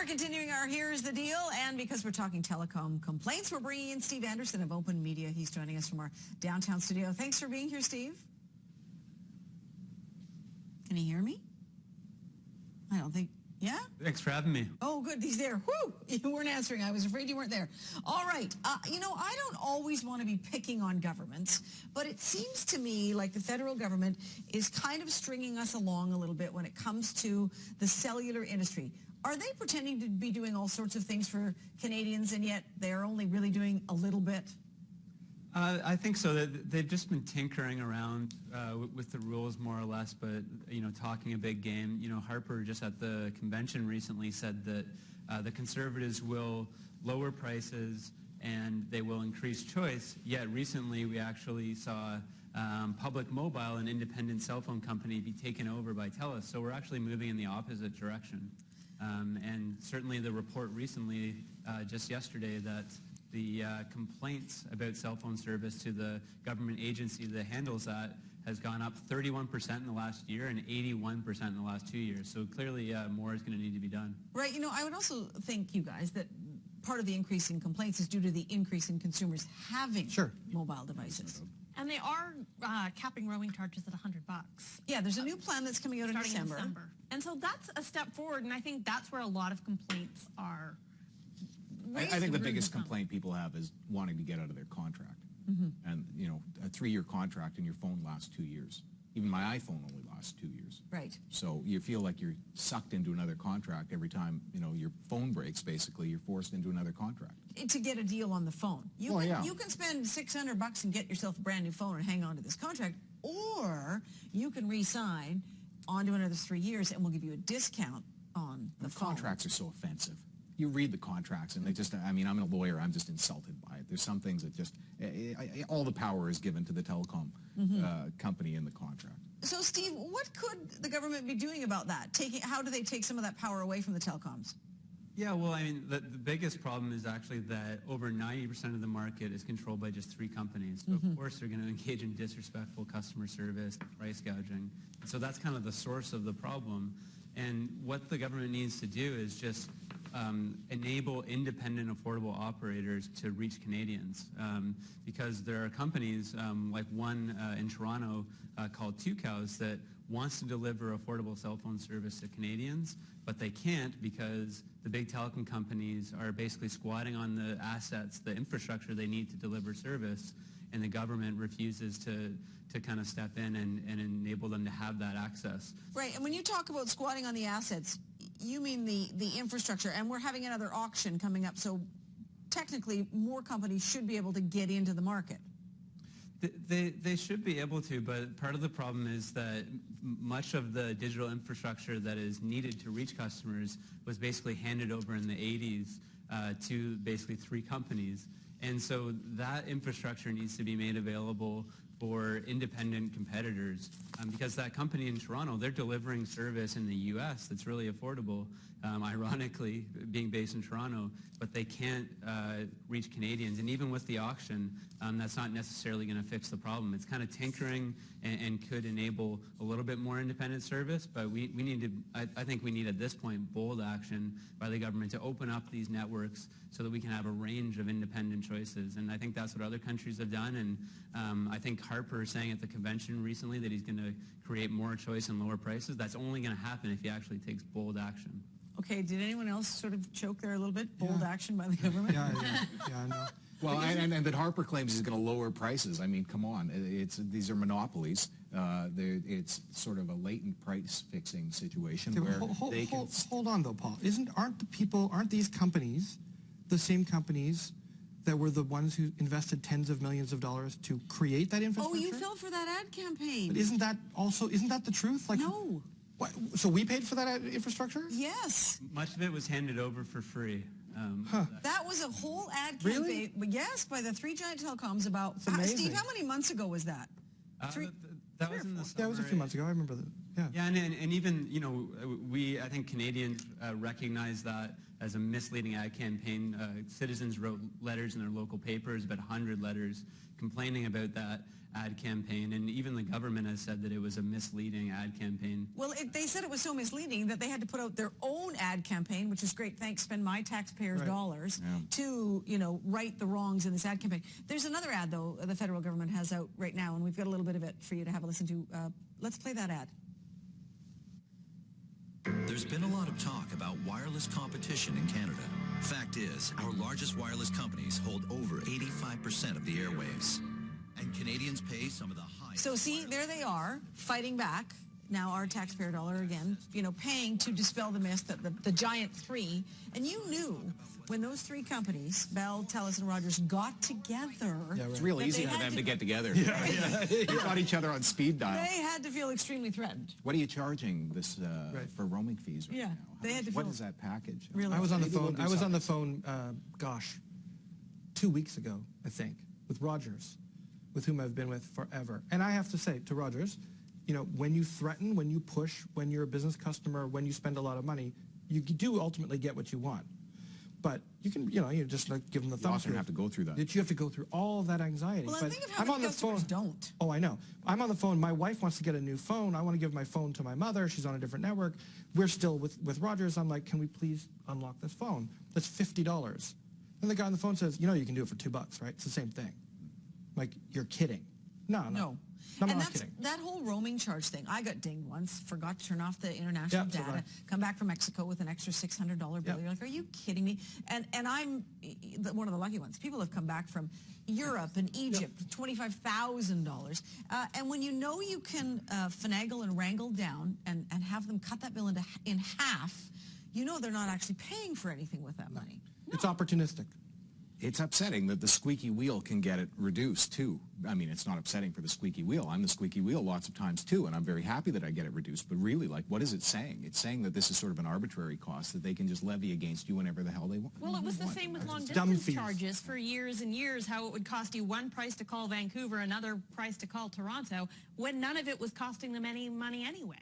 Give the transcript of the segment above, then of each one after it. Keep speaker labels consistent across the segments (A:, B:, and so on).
A: We're continuing our Here's the Deal, and because we're talking telecom complaints, we're bringing in Steve Anderson of OpenMedia. He's joining us from our downtown studio. Thanks for being here, Steve. Can you hear me? I don't think... Yeah?
B: Thanks for having me.
A: Oh, good. He's there. Whew! You weren't answering. I was afraid you weren't there. All right. I don't always want to be picking on governments, but it seems to me like the federal government is kind of stringing us along a little bit when it comes to the cellular industry. Are they pretending to be doing all sorts of things for Canadians, and yet they're only really doing a little bit?
B: I think so. They've just been tinkering around with the rules more or less, but talking a big game. Harper just at the convention recently said that the Conservatives will lower prices and they will increase choice. Yet recently we actually saw Public Mobile, an independent cell phone company, be taken over by TELUS. So we're actually moving in the opposite direction. And certainly the report recently, just yesterday, that the complaints about cell phone service to the government agency that handles that has gone up 31% in the last year and 81% in the last 2 years. So clearly more is going to need to be done.
A: Right. I would also think, you guys, that part of the increase in complaints is due to the increase in consumers having mobile devices.
C: And they are capping roaming charges at $100.
A: Yeah, there's a new plan that's coming out in December.
C: And so that's a step forward, and I think that's where a lot of complaints are.
D: I think the biggest complaint people have is wanting to get out of their contract. And, a 3-year contract and your phone lasts 2 years. Even my iPhone only lasts 2 years.
A: Right.
D: So you feel like you're sucked into another contract every time, your phone breaks, basically. You're forced into another contract.
A: To get a deal on the phone. You can spend $600 and get yourself a brand new phone and hang on to this contract, or you can re-sign onto another 3 years and we'll give you a discount on the phone.
D: Contracts are so offensive. You read the contracts and they just, I'm a lawyer, I'm just insulted by it. There's some things that just, all the power is given to the telecom company in the contract.
A: So Steve, what could the government be doing about that? How do they take some of that power away from the telecoms?
B: Yeah, well, the biggest problem is actually that over 90% of the market is controlled by just 3 companies. So of course they're going to engage in disrespectful customer service, price gouging. So that's kind of the source of the problem. And what the government needs to do is just enable independent, affordable operators to reach Canadians. Because there are companies, like one in Toronto called Two Cows, that wants to deliver affordable cell phone service to Canadians, but they can't because the big telecom companies are basically squatting on the assets, the infrastructure they need to deliver service, and the government refuses to kind of step in and enable them to have that access.
A: Right, and when you talk about squatting on the assets, you mean the infrastructure, and we're having another auction coming up, so technically more companies should be able to get into the market.
B: They should be able to, but part of the problem is that much of the digital infrastructure that is needed to reach customers was basically handed over in the 80s to basically 3 companies. And so that infrastructure needs to be made available for independent competitors, because that company in Toronto, they're delivering service in the U.S. that's really affordable, ironically, being based in Toronto, but they can't reach Canadians. And even with the auction, that's not necessarily going to fix the problem. It's kind of tinkering and could enable a little bit more independent service, but we need to, I think we need at this point bold action by the government to open up these networks so that we can have a range of independent choices. And I think that's what other countries have done, and I think Harper saying at the convention recently that he's going to create more choice and lower prices. That's only going to happen if he actually takes bold action.
A: Okay, did anyone else sort of choke there a little bit? Bold action by the government?
D: Yeah, I know. Well, and that Harper claims he's going to lower prices. I mean, come on. These are monopolies. It's sort of a latent price-fixing situation where they can...
E: Hold on, though, Paul. Aren't these companies the same companies that were the ones who invested tens of millions of dollars to create that infrastructure?
A: Oh, you fell for that ad campaign.
E: But isn't that the truth? Like,
A: no.
E: What, so we paid for that ad infrastructure?
A: Yes.
B: Much of it was handed over for free.
A: That was a whole ad campaign.
E: Really?
A: Yes, by the 3 giant telecoms about...
E: It's amazing.
A: Steve, how many months ago was that?
B: That was in the summer.
E: Yeah, it was a few months ago. I remember that.
B: Yeah, and even, I think Canadians recognize that as a misleading ad campaign. Citizens wrote letters in their local papers, about 100 letters, complaining about that ad campaign, and even the government has said that it was a misleading ad campaign.
A: Well, they said it was so misleading that they had to put out their own ad campaign, which is great. Thanks, spend my taxpayers' dollars to, right the wrongs in this ad campaign. There's another ad, though, the federal government has out right now, and we've got a little bit of it for you to have a listen to. Let's play that ad.
F: There's been a lot of talk about wireless competition in Canada. Fact is, our largest wireless companies hold over 85% of the airwaves. And Canadians pay some of the highest.
A: So see, there they are, fighting back. Now our taxpayer dollar again, paying to dispel the myth that the giant three. And you knew when those three companies, Bell, Telus, and Rogers, got together.
D: Yeah, right. It's real easy for them to get together. They got each other on speed dial.
A: They had to feel extremely threatened.
D: What are you charging this for roaming fees right now?
A: They had to
D: what
A: feel
D: is that package?
A: Really?
E: I was on the phone, 2 weeks ago, I think, with Rogers, with whom I've been with forever. And I have to say to Rogers, when you threaten, when you push, when you're a business customer, when you spend a lot of money, you do ultimately get what you want. But you can, you just give them the thumbs.
D: You often have to go through that.
E: You have to go through all that anxiety.
A: Well,
E: but
A: think of how many customers don't.
E: Oh, I know. I'm on the phone. My wife wants to get a new phone. I want to give my phone to my mother. She's on a different network. We're still with Rogers. I'm like, can we please unlock this phone? That's $50. And the guy on the phone says, you can do it for $2, right? It's the same thing. Like, you're kidding. No. I'm not kidding.
A: That whole roaming charge thing. I got dinged once, forgot to turn off the international data, come back from Mexico with an extra $600 bill. You're like, are you kidding me? And I'm one of the lucky ones. People have come back from Europe and Egypt, $25,000. And when you can finagle and wrangle down and have them cut that bill in half, they're not actually paying for anything with that money.
E: No. It's opportunistic.
D: It's upsetting that the squeaky wheel can get it reduced, too. I mean, it's not upsetting for the squeaky wheel. I'm the squeaky wheel lots of times, too, and I'm very happy that I get it reduced. But really, what is it saying? It's saying that this is sort of an arbitrary cost that they can just levy against you whenever the hell they want.
C: Well, it was the same with long-distance charges for years and years, how it would cost you one price to call Vancouver, another price to call Toronto, when none of it was costing them any money anyway.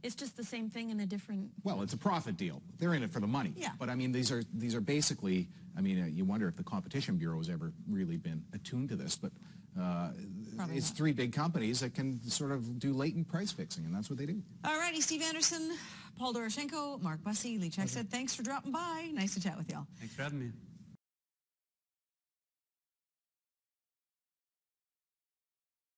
C: It's just the same thing in a different...
D: Well, it's a profit deal. They're in it for the money.
A: Yeah.
D: But, I mean, these are basically... I mean, you wonder if the Competition Bureau has ever really been attuned to this, but it's three big companies that can sort of do latent price fixing, and that's what they do.
A: All righty, Steve Anderson, Paul Doroshenko, Mark Bussey, Lee Check said, thanks for dropping by. Nice to chat with y'all.
B: Thanks for having me.